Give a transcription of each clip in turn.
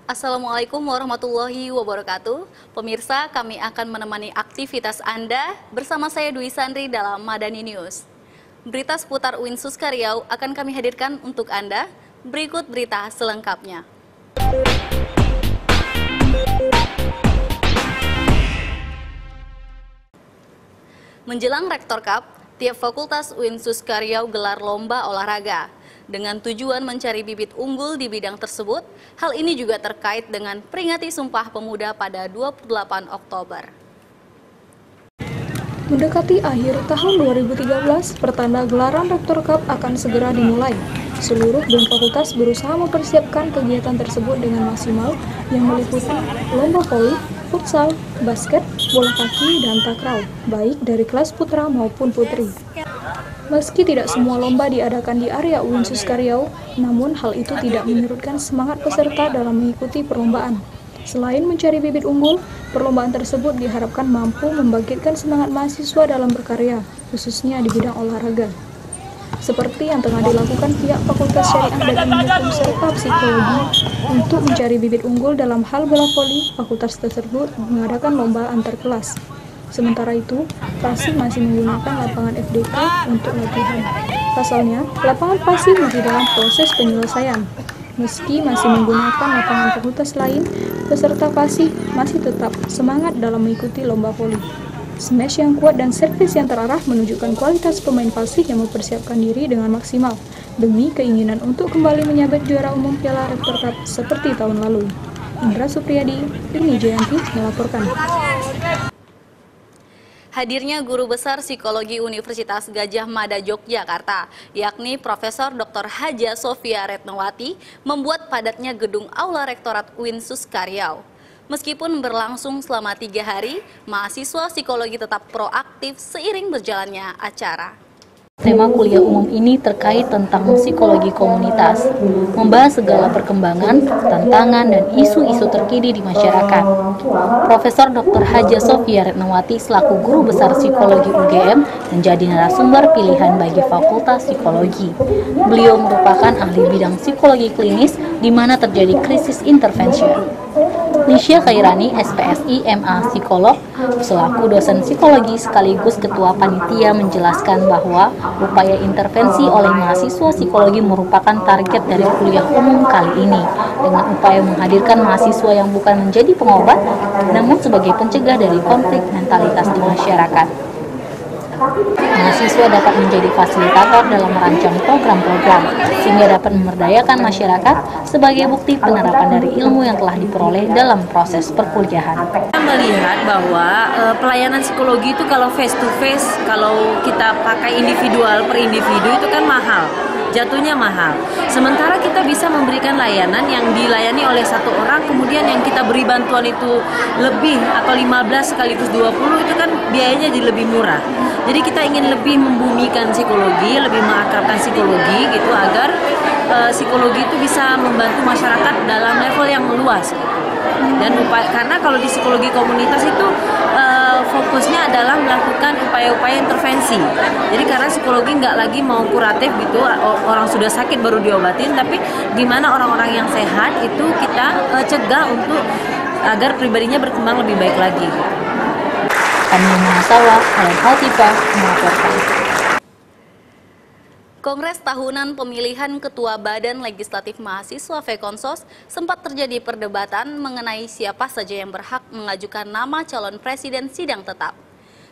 Assalamualaikum warahmatullahi wabarakatuh. Pemirsa, kami akan menemani aktivitas Anda bersama saya Dwi Sandri dalam Madani News. Berita seputar UIN Suska Riau akan kami hadirkan untuk Anda. Berikut berita selengkapnya. Menjelang Rektor Cup, tiap fakultas UIN Suska Riau gelar lomba olahraga. Dengan tujuan mencari bibit unggul di bidang tersebut, hal ini juga terkait dengan peringati Sumpah Pemuda pada 28 Oktober. Mendekati akhir tahun 2013, pertanda gelaran Rektor Cup akan segera dimulai. Seluruh BEM fakultas berusaha mempersiapkan kegiatan tersebut dengan maksimal yang meliputi lomba voli, futsal, basket, bola kaki, dan takraw, baik dari kelas putra maupun putri. Meski tidak semua lomba diadakan di area UIN Suska Riau, namun hal itu tidak menyurutkan semangat peserta dalam mengikuti perlombaan. Selain mencari bibit unggul, perlombaan tersebut diharapkan mampu membangkitkan semangat mahasiswa dalam berkarya, khususnya di bidang olahraga. Seperti yang tengah dilakukan pihak Fakultas Syariah dan Ilmu Hukum serta Psikologi untuk mencari bibit unggul dalam hal bola voli, fakultas tersebut mengadakan lomba antar kelas. Sementara itu, PASI masih menggunakan lapangan FDK untuk latihan. Pasalnya, lapangan PASI masih dalam proses penyelesaian. Meski masih menggunakan lapangan fakultas lain, peserta PASI masih tetap semangat dalam mengikuti lomba voli. Smash yang kuat dan servis yang terarah menunjukkan kualitas pemain PASI yang mempersiapkan diri dengan maksimal demi keinginan untuk kembali menyabet juara umum Piala Rektor Cup seperti tahun lalu. Indra Supriyadi, Irni Jayanti melaporkan. Hadirnya Guru Besar Psikologi Universitas Gadjah Mada Yogyakarta, yakni Profesor Dr. Haja Sofia Retnowati, membuat padatnya gedung Aula Rektorat UIN Suska Riau. Meskipun berlangsung selama 3 hari, mahasiswa psikologi tetap proaktif seiring berjalannya acara. Tema kuliah umum ini terkait tentang psikologi komunitas, membahas segala perkembangan, tantangan, dan isu-isu terkini di masyarakat. Profesor Dr. Haja Sofia Retnowati selaku Guru Besar Psikologi UGM menjadi narasumber pilihan bagi Fakultas Psikologi. Beliau merupakan ahli bidang psikologi klinis di mana terjadi krisis intervention. Nisha Khairani, SPSI, MA Psikolog, selaku dosen psikologi sekaligus ketua panitia menjelaskan bahwa upaya intervensi oleh mahasiswa psikologi merupakan target dari kuliah umum kali ini, dengan upaya menghadirkan mahasiswa yang bukan menjadi pengobat, namun sebagai pencegah dari konflik mentalitas di masyarakat. Mahasiswa dapat menjadi fasilitator dalam merancang program-program, sehingga dapat memberdayakan masyarakat sebagai bukti penerapan dari ilmu yang telah diperoleh dalam proses perkuliahan. Kita melihat bahwa pelayanan psikologi itu kalau face to face, kalau kita pakai individual per individu itu kan mahal. Jatuhnya mahal. Sementara kita bisa memberikan layanan yang dilayani oleh satu orang, kemudian yang kita beri bantuan itu lebih atau 15 sekaligus 20 itu kan biayanya jadi lebih murah. Jadi kita ingin lebih membumikan psikologi, lebih mengakrabkan psikologi gitu agar psikologi itu bisa membantu masyarakat dalam level yang luas. Dan karena kalau di psikologi komunitas itu fokusnya adalah melakukan upaya-upaya intervensi. Jadi karena psikologi nggak lagi mau kuratif gitu, orang sudah sakit baru diobatin, tapi gimana orang-orang yang sehat itu kita cegah untuk agar pribadinya berkembang lebih baik lagi. Kami Masalah, Helen Altiva melaporkan. Kongres tahunan pemilihan Ketua Badan Legislatif Mahasiswa Fekonsos sempat terjadi perdebatan mengenai siapa saja yang berhak mengajukan nama calon presiden sidang tetap.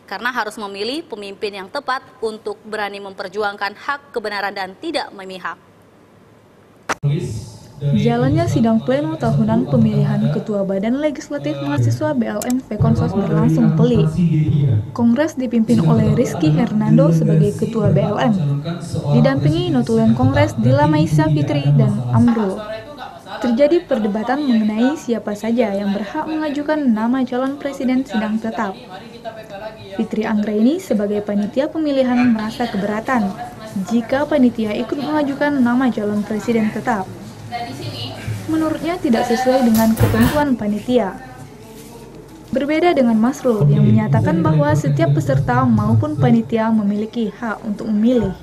Karena harus memilih pemimpin yang tepat untuk berani memperjuangkan hak kebenaran dan tidak memihak. Jalannya sidang pleno tahunan pemilihan Ketua Badan Legislatif Mahasiswa BLM Fekonsos berlangsung pelik. Kongres dipimpin oleh Rizky Hernando sebagai Ketua BLM, didampingi Notulen Kongres Dila Maisa Fitri dan Amrul. Terjadi perdebatan mengenai siapa saja yang berhak mengajukan nama calon presiden sidang tetap. Fitri Anggraini sebagai panitia pemilihan merasa keberatan jika panitia ikut mengajukan nama calon presiden tetap. Menurutnya tidak sesuai dengan ketentuan panitia. Berbeda dengan Masrul yang menyatakan bahwa setiap peserta maupun panitia memiliki hak untuk memilih.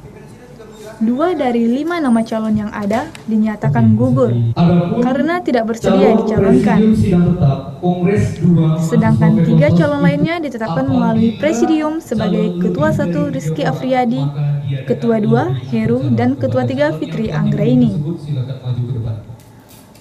2 dari 5 nama calon yang ada dinyatakan gugur karena tidak bersedia dicalonkan. Sedangkan 3 calon lainnya ditetapkan melalui Presidium sebagai Ketua 1 Rizky Afriyadi, Ketua 2 Heru, dan Ketua 3 Fitri Anggraini.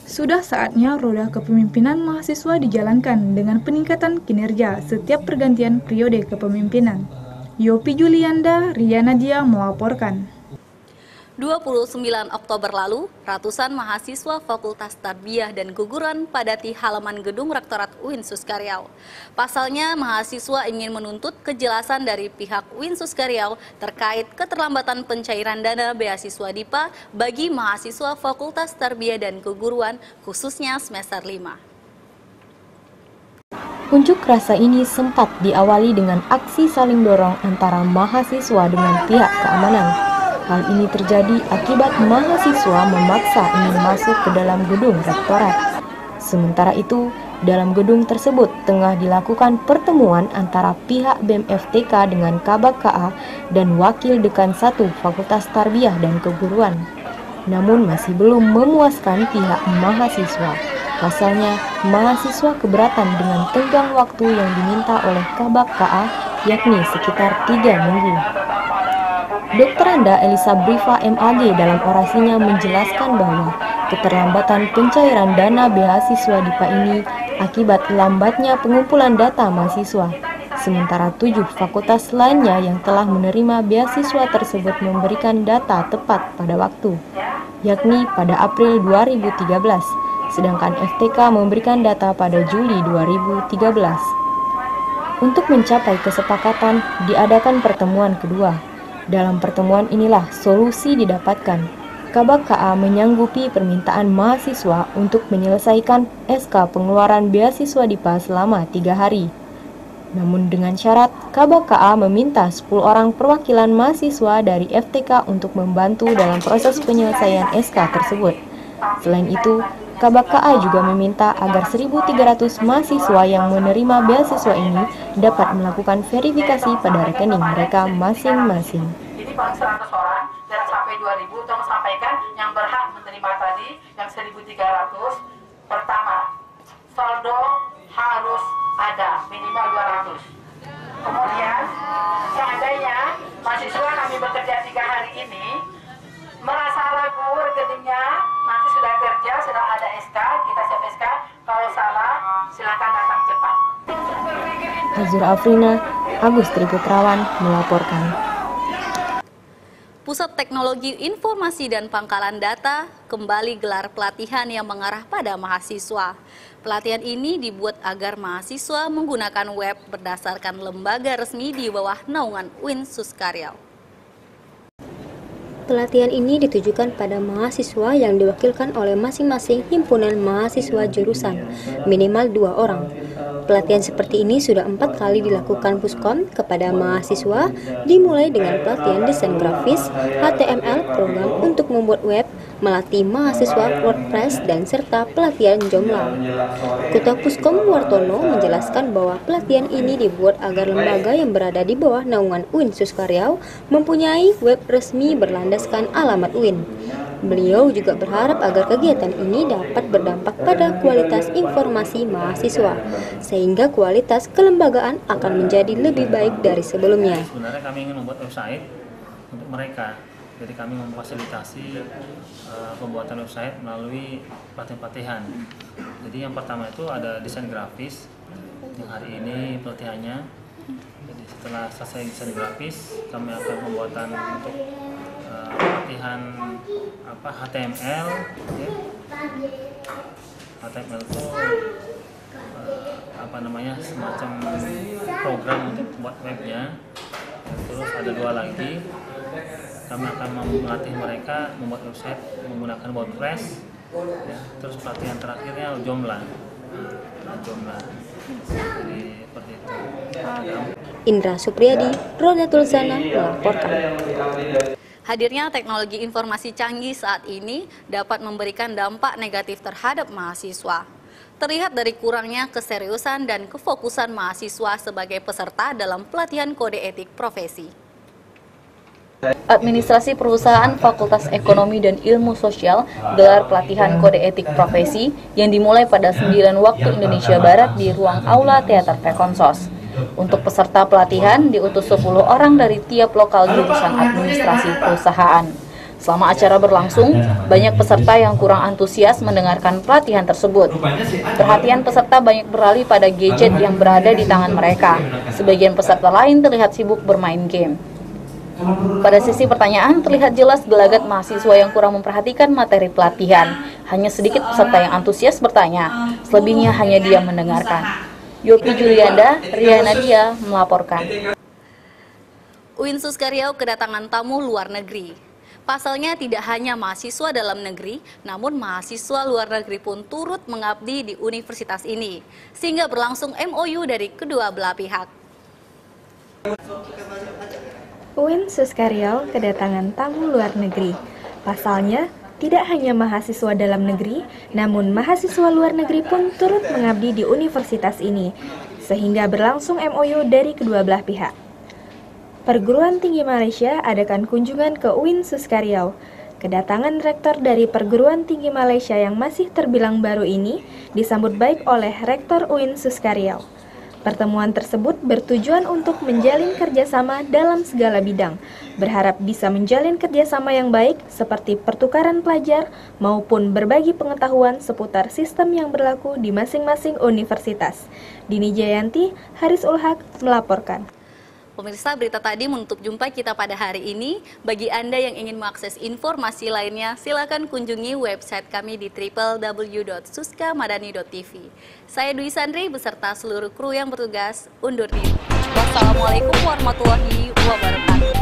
Sudah saatnya roda kepemimpinan mahasiswa dijalankan dengan peningkatan kinerja setiap pergantian periode kepemimpinan. Yopi Julianda, Ria Nadia melaporkan. 29 Oktober lalu, ratusan mahasiswa Fakultas Tarbiyah dan Guguran padati halaman gedung Rektorat UIN Suskaryau. Pasalnya, mahasiswa ingin menuntut kejelasan dari pihak UIN Suskaryau terkait keterlambatan pencairan dana beasiswa DIPA bagi mahasiswa Fakultas Tarbiyah dan Keguruan, khususnya semester 5. Unjuk rasa ini sempat diawali dengan aksi saling dorong antara mahasiswa dengan pihak keamanan. Hal ini terjadi akibat mahasiswa memaksa ingin masuk ke dalam gedung rektorat. Sementara itu, dalam gedung tersebut tengah dilakukan pertemuan antara pihak BEM FTK dengan Kabak KA dan Wakil Dekan 1 Fakultas Tarbiyah dan Keguruan. Namun masih belum memuaskan pihak mahasiswa. Pasalnya, mahasiswa keberatan dengan tenggang waktu yang diminta oleh Kabak KA, yakni sekitar 3 minggu. Dr. Anda Elisa Briva MAG dalam orasinya menjelaskan bahwa keterlambatan pencairan dana beasiswa DIPA ini akibat lambatnya pengumpulan data mahasiswa. Sementara 7 fakultas lainnya yang telah menerima beasiswa tersebut memberikan data tepat pada waktu, yakni pada April 2013, sedangkan FTK memberikan data pada Juli 2013. Untuk mencapai kesepakatan, diadakan pertemuan kedua. Dalam pertemuan inilah solusi didapatkan. Kabak KA menyanggupi permintaan mahasiswa untuk menyelesaikan SK pengeluaran beasiswa DIPA selama 3 hari. Namun dengan syarat, Kabak KA meminta 10 orang perwakilan mahasiswa dari FTK untuk membantu dalam proses penyelesaian SK tersebut. Selain itu, Kabak KA juga meminta agar 1.300 mahasiswa yang menerima beasiswa ini dapat melakukan verifikasi pada rekening mereka masing-masing. Ini paling 100 orang dan sampai 2.000 tolong sampaikan yang berhak menerima tadi yang 1.300. Pertama, saldo harus ada minimal 200. Kemudian, seandainya mahasiswa kami bekerja 3 hari ini merasa ragu rekeningnya, nanti sudah kerja, sudah ada SK, kita siap SK. Kalau salah, silakan datang cepat. Azura Afrina, Agus Triputrawan melaporkan. Pusat Teknologi Informasi dan Pangkalan Data kembali gelar pelatihan yang mengarah pada mahasiswa. Pelatihan ini dibuat agar mahasiswa menggunakan web berdasarkan lembaga resmi di bawah naungan UIN Suskaryau. Pelatihan ini ditujukan pada mahasiswa yang diwakilkan oleh masing-masing himpunan mahasiswa jurusan, minimal 2 orang. Pelatihan seperti ini sudah 4 kali dilakukan Puskom kepada mahasiswa, dimulai dengan pelatihan desain grafis, HTML, program untuk membuat web, melatih mahasiswa WordPress, dan serta pelatihan Joomla. Ketua Puskom Wartono menjelaskan bahwa pelatihan ini dibuat agar lembaga yang berada di bawah naungan UIN Suskaryau mempunyai web resmi berlandaskan alamat UIN. Beliau juga berharap agar kegiatan ini dapat berdampak pada kualitas informasi mahasiswa, sehingga kualitas kelembagaan akan menjadi lebih baik dari sebelumnya. Sebenarnya kami ingin membuat website untuk mereka. Jadi kami memfasilitasi pembuatan website melalui pelatihan-pelatihan. Jadi yang pertama itu ada desain grafis, yang hari ini pelatihannya. Jadi setelah selesai desain grafis, kami akan pembuatan untuk pelatihan HTML. Ya. HTML itu semacam program untuk buat webnya. Terus ada 2 lagi. Kami akan melatih mereka membuat website menggunakan WordPress, ya. Terus pelatihan terakhirnya Joomla. Joomla. Jadi seperti itu. Indra Supriyadi, Roda Tulsana melaporkan. Hadirnya teknologi informasi canggih saat ini dapat memberikan dampak negatif terhadap mahasiswa. Terlihat dari kurangnya keseriusan dan kefokusan mahasiswa sebagai peserta dalam pelatihan kode etik profesi. Administrasi Perusahaan Fakultas Ekonomi dan Ilmu Sosial gelar pelatihan kode etik profesi yang dimulai pada 9 waktu Indonesia Barat di ruang Aula Teater Pekonsos. Untuk peserta pelatihan diutus 10 orang dari tiap lokal jurusan administrasi perusahaan. Selama acara berlangsung, banyak peserta yang kurang antusias mendengarkan pelatihan tersebut. Perhatian peserta banyak beralih pada gadget yang berada di tangan mereka. Sebagian peserta lain terlihat sibuk bermain game. Pada sesi pertanyaan, terlihat jelas gelagat mahasiswa yang kurang memperhatikan materi pelatihan. Hanya sedikit peserta yang antusias bertanya, selebihnya hanya diam mendengarkan. Yopi Julianda, Ria Nadia melaporkan. UIN Suskaryau kedatangan tamu luar negeri. Pasalnya tidak hanya mahasiswa dalam negeri, namun mahasiswa luar negeri pun turut mengabdi di universitas ini, sehingga berlangsung MOU dari kedua belah pihak. UIN Suskaryau kedatangan tamu luar negeri. Pasalnya, tidak hanya mahasiswa dalam negeri, namun mahasiswa luar negeri pun turut mengabdi di universitas ini, sehingga berlangsung MOU dari kedua belah pihak. Perguruan Tinggi Malaysia adakan kunjungan ke UIN Suskaryau. Kedatangan rektor dari Perguruan Tinggi Malaysia yang masih terbilang baru ini disambut baik oleh Rektor UIN Suskaryau. Pertemuan tersebut bertujuan untuk menjalin kerjasama dalam segala bidang, berharap bisa menjalin kerjasama yang baik seperti pertukaran pelajar maupun berbagi pengetahuan seputar sistem yang berlaku di masing-masing universitas. Dini Jayanti, Haris Ulhaq melaporkan. Pemirsa, berita tadi menutup jumpa kita pada hari ini. Bagi Anda yang ingin mengakses informasi lainnya, silakan kunjungi website kami di www.suskamadani.tv. Saya Dwi Sandri beserta seluruh kru yang bertugas undur diri. Wassalamualaikum warahmatullahi wabarakatuh.